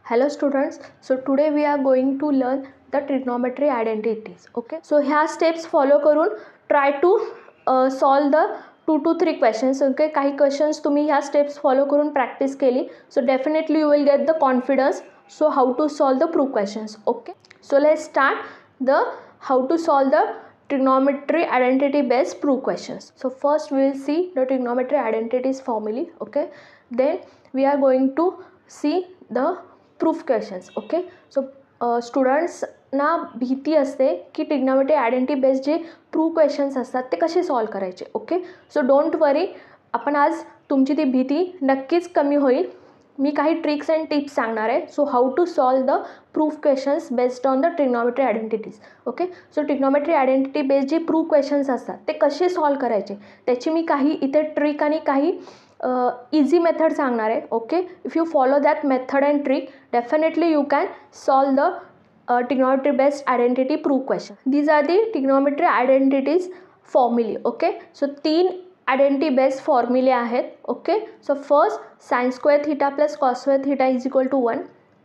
Hello students, so today we are going to learn the trigonometry identities. Okay, so ह्या steps follow करून try to solve the 2 to 3 questions. Okay, काही questions तुम्ही ह्या steps follow करून practice केली, so definitely you will get the confidence. So how to solve the proof questions. Okay, so let's start the how to solve the trigonometry identity based proof questions. So first we will see the trigonometry identities formally. Okay, then we are going to see the proof questions. Okay, so स्टुडंट्सना भीती असते की trigonometry identity based जे proof questions असतात ते कसे solve करायचे. Okay, so don't वरी, आपण आज तुमची ती भीती नक्कीच कमी होईल. मी काही ट्रिक्स अँड टिप्स सांगणार आहे. So how to solve the proof questions based on the trigonometry identities. Okay, so trigonometry identity based जे प्रूफ क्वेश्चन्स असतात ते कसे सॉल्व करायचे त्याची मी काही इथे ट्रिक आणि काही easy method सांगणार आहे. Okay, if you follow that method and trick definitely you can solve the trigonometry based identity proof question. These are the trigonometry identities formulae. Okay, so 3 identity based फॉर्म्युले आहेत. Okay, so first sine square theta plus cos square theta is equal to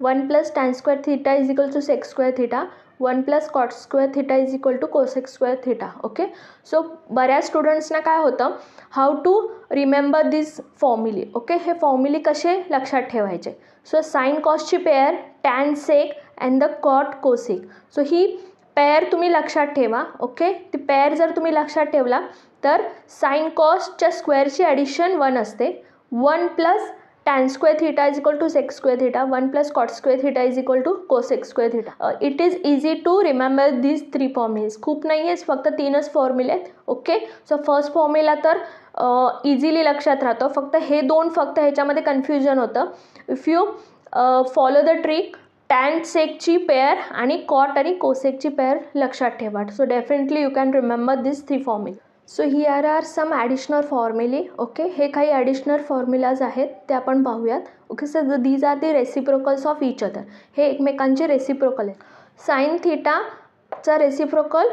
1 plus tan square theta is equal to sec square theta, 1 plus cot square theta is equal to cosec square theta. Okay, so बऱ्याच स्टुडंट्सना काय होतं, how to remember this फॉर्म्युले. Okay, हे फॉर्म्युले कसे लक्षात ठेवायचे. सो साइन कॉसची pair tan sec and the cot cosec. So ही पेअर तुम्ही लक्षात ठेवा. ओके, ती पेअर जर तुम्ही लक्षात ठेवला तर साइन कॉसच्या स्क्वेअरची ॲडिशन 1 असते. 1 plus tan square theta is equal to sec square theta, 1 plus cot square theta is equal to cosec square theta. It is easy to remember this 3 formulas. खूप नाही आहे, फक्त 3च फॉर्म्युले आहेत. ओके, सो फर्स्ट फॉर्म्युला तर easily लक्षात राहतो. फक्त हे 2 फक्त ह्याच्यामध्ये कन्फ्युजन होतं. If you follow the trick, tan सेकची पेअर आणि कॉट आणि कोसेकची पेअर लक्षात ठेवा. So definitely you can remember this 3 फॉर्म्युले. So here are some additional फॉर्म्युले. ओके, हे काही ॲडिशनल फॉर्म्युलाज आहेत ते आपण पाहूयात. Okay, sir these are the reciprocals of each other. हे एकमेकांचे रेसिप्रोकल आहेत. साइन थीटाचा reciprocal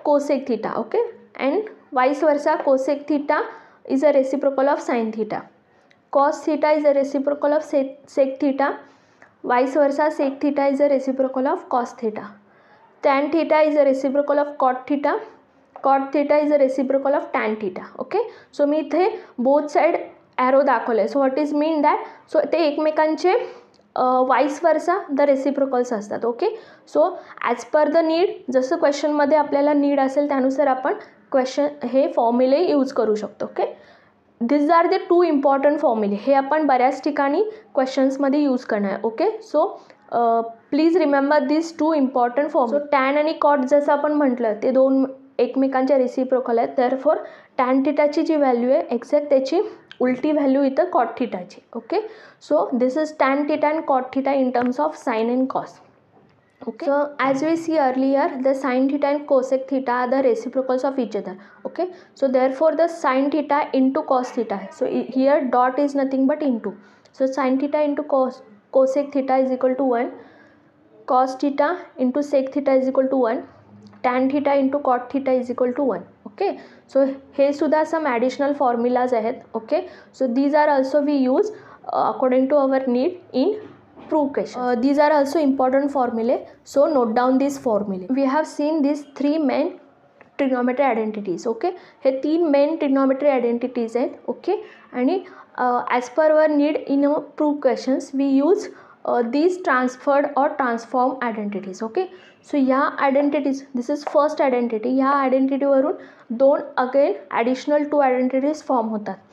cosec theta. Okay, and vice versa cosec theta is a reciprocal of sin theta. Cos theta is a reciprocal of sec theta. Vice versa, sec theta is a reciprocal of cos theta. Tan theta is a reciprocal of cot theta. Cot theta is a reciprocal of tan theta. Okay, so मी इथे both side arrow दाखवले. So what is mean that? So ते एकमेकांचे vice versa the reciprocals असतात. Okay, so as per the need, जसं क्वेश्चनमध्ये आपल्याला need असेल त्यानुसार आपण क्वेश्चन हे फॉर्म्युले यूज करू शकतो. Okay, this are the 2 important फॉर्म्युले. हे आपण बऱ्याच ठिकाणी क्वेश्चन्समध्ये यूज करणार आहे. Okay, so please remember this 2 important फॉर्म्युले. सो टॅन आणि कॉट जसं आपण म्हटलं ते 2 एकमेकांच्या रेसिप्रोकल आहेत. देअरफॉर टॅन थीटाची जी व्हॅल्यू आहे एक्झॅक्ट त्याची उलटी व्हॅल्यू इथं कॉट थीटाची. Okay, so this is tan theta and cot theta in terms of sine and cos. Okay, so as we see earlier, the sin theta and cosec theta are the reciprocals of each other. Okay, so therefore the sin theta into cos theta. So here dot is nothing but into. So sin theta into cosec theta is equal to 1. Cos theta into sec theta is equal to 1. Tan theta into cot theta is equal to 1. Okay, so हे सुद्धा some additional formulas आहेत. Okay, so these are also we use according to our need in proof question. These are also important formulae, so note down these formulae. We have seen these 3 main trigonometry identities. Okay, हे 3 main trigonometry identities आहेत. Okay, आणि as per our need in proof questions we use these transferred or transform identities. Okay, so या identities, this is first identity. या identity वरून 2 again additional 2 identities form होतात.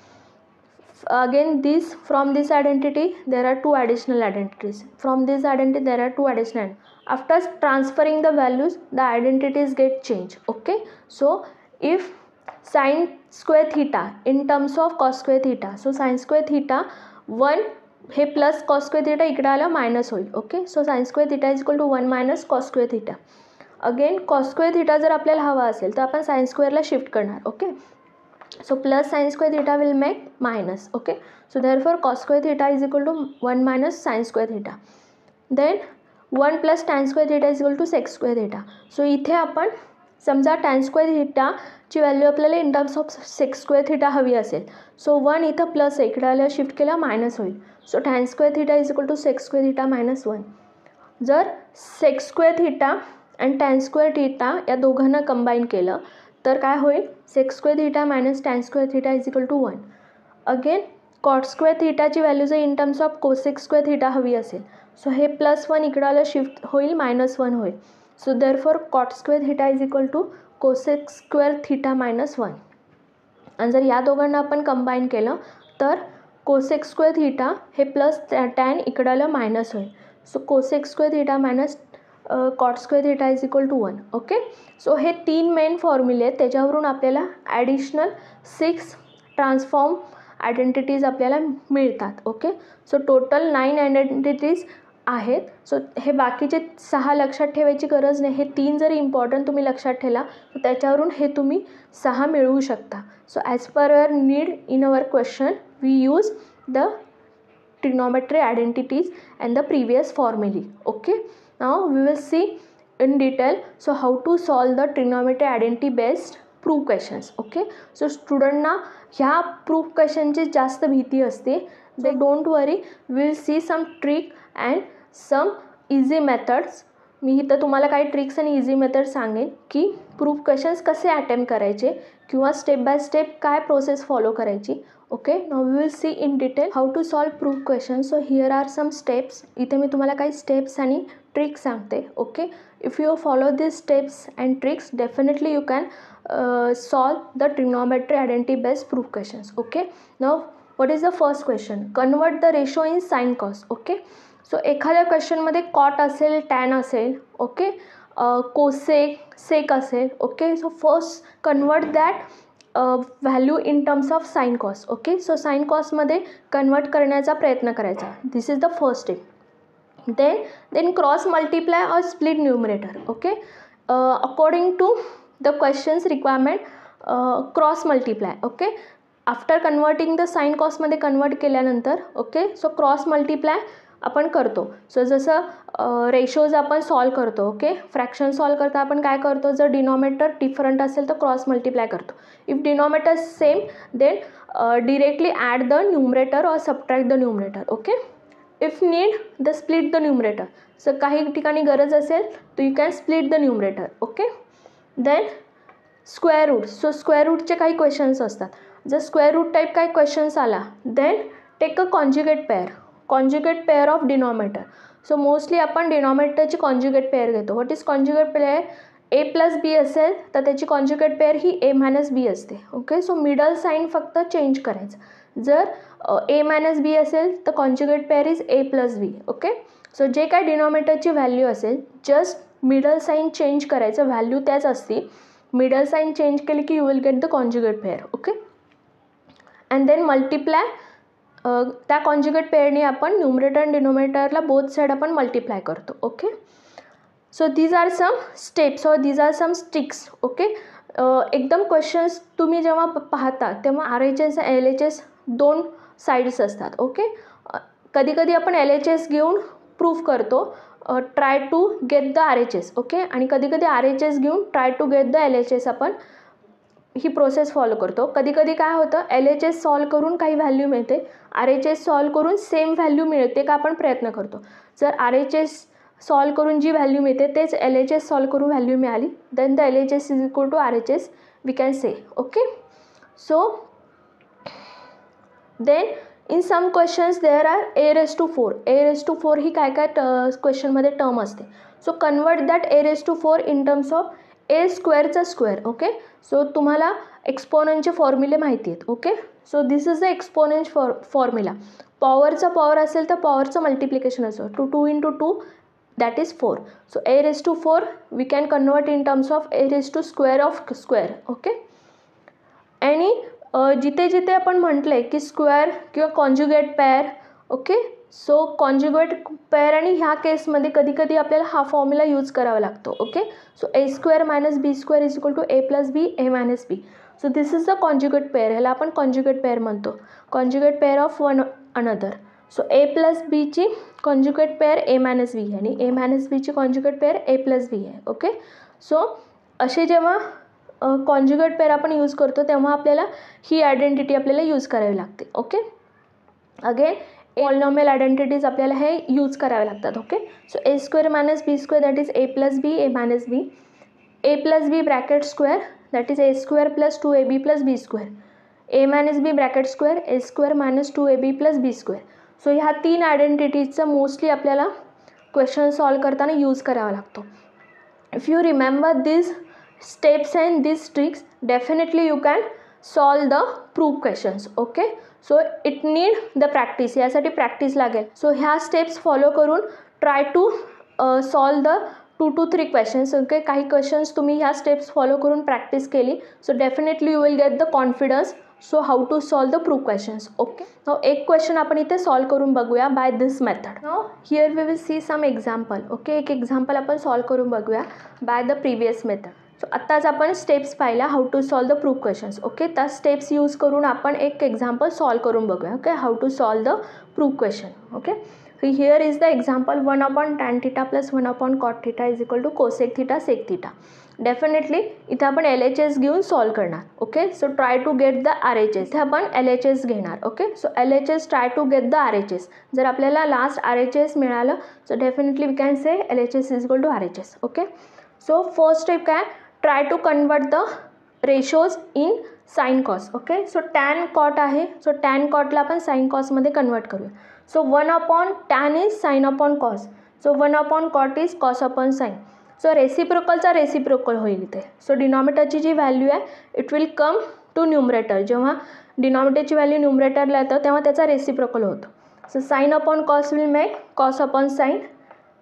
Again this, from this identity there are 2 additional identities. From this identity there are 2 additional. After transferring the values the identities get changed. Okay, so if sin square theta in terms of cos square theta, so sin square theta 1 हे plus cos square theta इकडे आलं minus होईल. Okay, so sin square theta is equal to 1 minus cos square theta. Again cos square theta जर आपल्याला हवा असेल तर आपण sin squareला शिफ्ट करणार. Okay, so plus sin square theta will make minus. Okay, so therefore cos square theta is equal to 1 minus sin square theta. Then 1 plus tan square theta is equal to sec square theta. So इथे आपण समजा tan square थीटाची value आपल्याला in terms of sec square theta हवी असेल, so 1 इथं plus आहे, इकडे आलं शिफ्ट केलं मायनस होईल. So tan square theta is equal to sec square theta minus 1. जर sec स्क्वेअर थीटा आणि tan स्क्वेअर थीटा या दोघांना कंबाईन केलं तर काय होईल, sec square theta minus tan square theta is equal to 1. Again cot square थीटाची value जर in terms of cosec square theta हवी असेल, सो हे +1 इकडं आलं शिफ्ट होईल -1 होईल. So therefore cot square theta is equal to cosec square theta -1. आणि जर या दोघांना आपण कंबाईन केलं तर cosec स्क्वेअर थीटा हे प्लस tan इकडं आलं मायनस होईल. So cosec square theta minus cot square theta is equal to 1. Okay, so हे 3 मेन फॉर्म्युले आहेत, त्याच्यावरून आपल्याला ॲडिशनल 6 ट्रान्सफॉर्म आयडेंटिटीज आपल्याला मिळतात. ओके, सो टोटल 9 आयडेंटिटीज आहेत. सो हे बाकीचे 6 लक्षात ठेवायची गरज नाही, हे 3 जरी इम्पॉर्टंट तुम्ही लक्षात ठेवला तर त्याच्यावरून हे तुम्ही 6 मिळवू शकता. So as per your need in our question we use the trigonometry identities and the previous formulae. Okay, now we will see in detail so how to solve the trigonometry identity based proof questions. Okay, so student ना ह्या proof question ची जास्त भीती असते. They don't worry, we will see some trick and some easy methods. मी इथं तुम्हाला काही tricks आणि इझी मेथड सांगेन की प्रूफ क्वेश्चन्स कसे अटेम्प्ट करायचे किंवा स्टेप बाय स्टेप काय प्रोसेस फॉलो करायची. Okay, now we will see in detail how to solve proof question. So here are some steps. इथे मी तुम्हाला काही स्टेप्स आणि ट्रिक्स सांगते. Okay, if you follow this steps and tricks definitely you can solve the trigonometry identity based proof questions. Okay, now what is the first question, convert the ratio in sine cos. Okay, so एखाद्या क्वेश्चनमध्ये cot असेल, tan असेल, okay, cosec sec असेल. Okay, so first convert that value in terms of sine cos. Okay, so sine कॉसमध्ये convert करण्याचा प्रयत्न करायचा. This is the first step. Then cross multiply और split numerator. Okay, according to the questions requirement cross multiply. Okay, after converting the sine कॉसमध्ये convert केल्यानंतर okay, so cross multiply आपण करतो. So जसं रेशोज आपण सॉल्व करतो. Okay, fraction solve करता आपण काय करतो, जर डिनॉमिनेटर डिफरंट असेल तर क्रॉस मल्टिप्लाय करतो. If denominator same then directly add the numerator और subtract the numerator. Okay, if need the split the numerator. So काही ठिकाणी गरज असेल तर you can split the numerator. Okay, then square root. So square रूटचे काही questions असतात. जर स्क्वेअर रूट टाईप काही क्वेश्चन्स आला then take a conjugate pair. Conjugate pair of denominator. So mostly आपण डिनॉमिनेटरची कॉन्ज्युगेट पेअर घेतो. What is conjugate pair, a plus b असेल तर त्याची कॉन्ज्युगेट पेअर ही ए मायनस बी असते. ओके, सो मिडल साईन फक्त चेंज करायचं. जर ए मायनस बी असेल तर conjugate pair is A plus b. Okay, so जे काय डिनॉमिनेटरची व्हॅल्यू असेल जस्ट मिडल साईन चेंज करायचं, व्हॅल्यू त्याच असते. मिडल साईन चेंज केली की you will get the conjugate pair. Okay, and then multiply. त्या कॉन्ज्युगेट पेअरने आपण न्यूमरेटर आणि डिनोमिनेटरला बोथ साईड आपण मल्टिप्लाय करतो. Okay, so these are some steps और these are some tricks. Okay, एकदम क्वेश्चन्स तुम्ही जेव्हा पाहता तेव्हा RHS LHS दोन साईड्स असतात. ओके, कधी कधी आपण LHS घेऊन प्रूफ करतो, try to get the RHS. Okay, आणि कधी कधी RHS घेऊन try to get the LHS आपण ही प्रोसेस फॉलो करतो. कधी कधी काय होतं, LHS सॉल्व करून काही व्हॅल्यू मिळते, RHS सॉल्व करून सेम व्हॅल्यू मिळते का आपण प्रयत्न करतो. जर RHS सॉल्व करून जी व्हॅल्यू मिळते तेच LHS सॉल्व करून व्हॅल्यू मिळाली then the LHS is equal to RHS we can say. Okay, so then in some questions there are a raised to 4. a raised to 4 ही काय काय क्वेश्चनमध्ये टर्म असते. So convert that a raised to 4 in terms of a स्क्वेअरचा square. Okay, so तुम्हाला एक्सपोनंटचे फॉर्म्युले माहिती आहेत. Okay, so this is the exponent formula. पॉवरचा पॉवर असेल तर पॉवरचं मल्टिप्लिकेशन असो. 2 into 2 that is 4. So a raised to 4 we can convert in terms of a raised to square of square. Okay, आणि जिथे जिथे आपण म्हटलं आहे की स्क्वेअर किंवा conjugate pair. Okay, so conjugate pair आणि ह्या केसमध्ये कधी कधी आपल्याला हा फॉर्म्युला यूज करावा लागतो. Okay, so a square minus B square is equal to a plus B A minus B. So this is the conjugate pair. ह्याला आपण कॉन्ज्युगेट पेअर म्हणतो, conjugate pair of one another. So a plus बीची conjugate pair a minus B आणि a minus बीची conjugate pair a plus B आहे. Okay, so असे जेव्हा conjugate pair आपण यूज करतो तेव्हा आपल्याला ही आयडेंटिटी आपल्याला यूज करावी लागते. ओके, अगेन पॉलिनॉमियल आयडेंटिटीज आपल्याला हे यूज करावे लागतात. Okay, so A square minus B square that is A plus B A minus B, A plus B bracket square that is A square plus 2ab plus B square, A minus B bracket square A square minus 2ab plus B square. So ह्या 3 आयडेंटिटीजचं mostly आपल्याला question solve करताना use करावा लागतो. If you remember this steps and this tricks definitely you can solve the proof questions. Okay, so it need the practice, यासाठी practice लागेल. So ह्या steps follow करून try to solve the 2 to 3 questions. Okay, काही questions तुम्ही ह्या steps follow करून practice केली so definitely you will get the confidence. So how to solve the proof questions. Okay, now एक question आपण इथे सॉल्व करून बघूया by this method. Now here we will see some example. Okay, एक example आपण solve करून बघूया by the previous method. So आत्ताच आपण स्टेप्स पाहिल्या how to solve the proof questions. Okay, त्या स्टेप्स यूज करून आपण एक एक्झाम्पल सॉल्व करून बघूया. Okay, how to solve the proof question. Okay, here is the example 1 upon tan theta plus 1 upon cot theta is equal to cosec theta sec theta. Definitely इथे आपण LHS घेऊन solve करणार. Okay, so try to get the RHS. इथे आपण LHS घेणार. Okay, so LHS try to get the RHS. जर आपल्याला last RHS मिळालं so definitely we can say LHS is equal to RHS. Okay, so first step काय, try to convert the ratios in sine cos. Okay, so tan cot आहे, so tan कॉटला आपण sine कॉसमध्ये convert करूया. So 1 upon tan is sin upon cos. So 1 upon cot is cos upon sin. So रेसिप्रोकलचा reciprocal होईल इथे. So डिनॉमिनेटरची जी व्हॅल्यू आहे it will come to numerator. जेव्हा डिनॉमिनेटरची व्हॅल्यू न्यूमरेटरला येतं तेव्हा त्याचा रेसिप्रोकल होतो. So sine upon cos will make cos upon sine,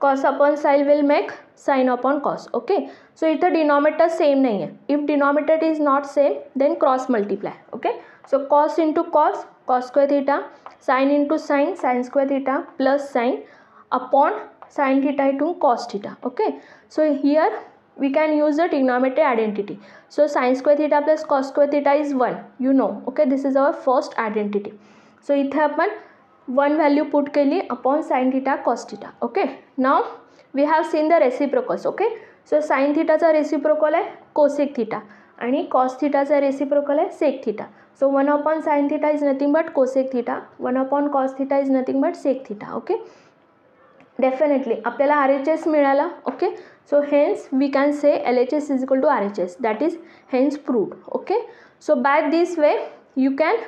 cos upon sine will make sine upon cos. Okay, so इथं डिनॉमिनेटर सेम नाही आहे. If denominator is not same then cross multiply. Okay, so cos into cos cos square theta, sine into sine sine square theta plus sine upon sine theta into cos theta. Okay, so here we can use the trigonometry identity. So sin square theta plus cos square theta is 1, you know. Okay, this is our first identity. So इथे आपण 1 value put केली upon sine theta cos theta. Okay, now we have seen the reciprocals. Okay, so sine थीटाचा reciprocal आहे cosec theta आणि cos थीटाचा reciprocal आहे sec theta. So 1 upon sine theta is nothing but cosec theta, 1 upon cos theta is nothing but sec theta. Okay, definitely आपल्याला RHS मिळाला. Okay, so hence we can say LHS is equal to RHS, that is hence proved. Okay, so by this way you can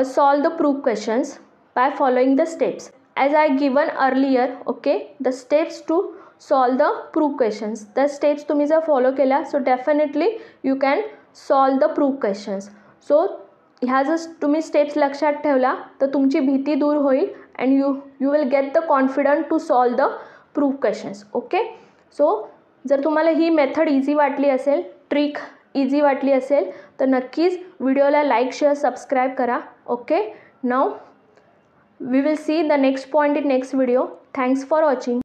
solve the proof questions by following the steps as I given earlier. Okay, the steps to solve the proof questions, the steps तुम्ही जर follow केल्या so definitely you can solve the proof questions. So ह्या जर तुम्ही steps लक्षात ठेवला तर तुमची भीती दूर होईल and you will get the confidence to solve the proof questions. Okay, so जर तुम्हाला ही मेथड इझी वाटली असेल, ट्रिक इझी वाटली असेल तर नक्कीच व्हिडिओला लाईक शेअर सबस्क्राईब करा. Okay, now we will see the next point in next video. Thanks for watching.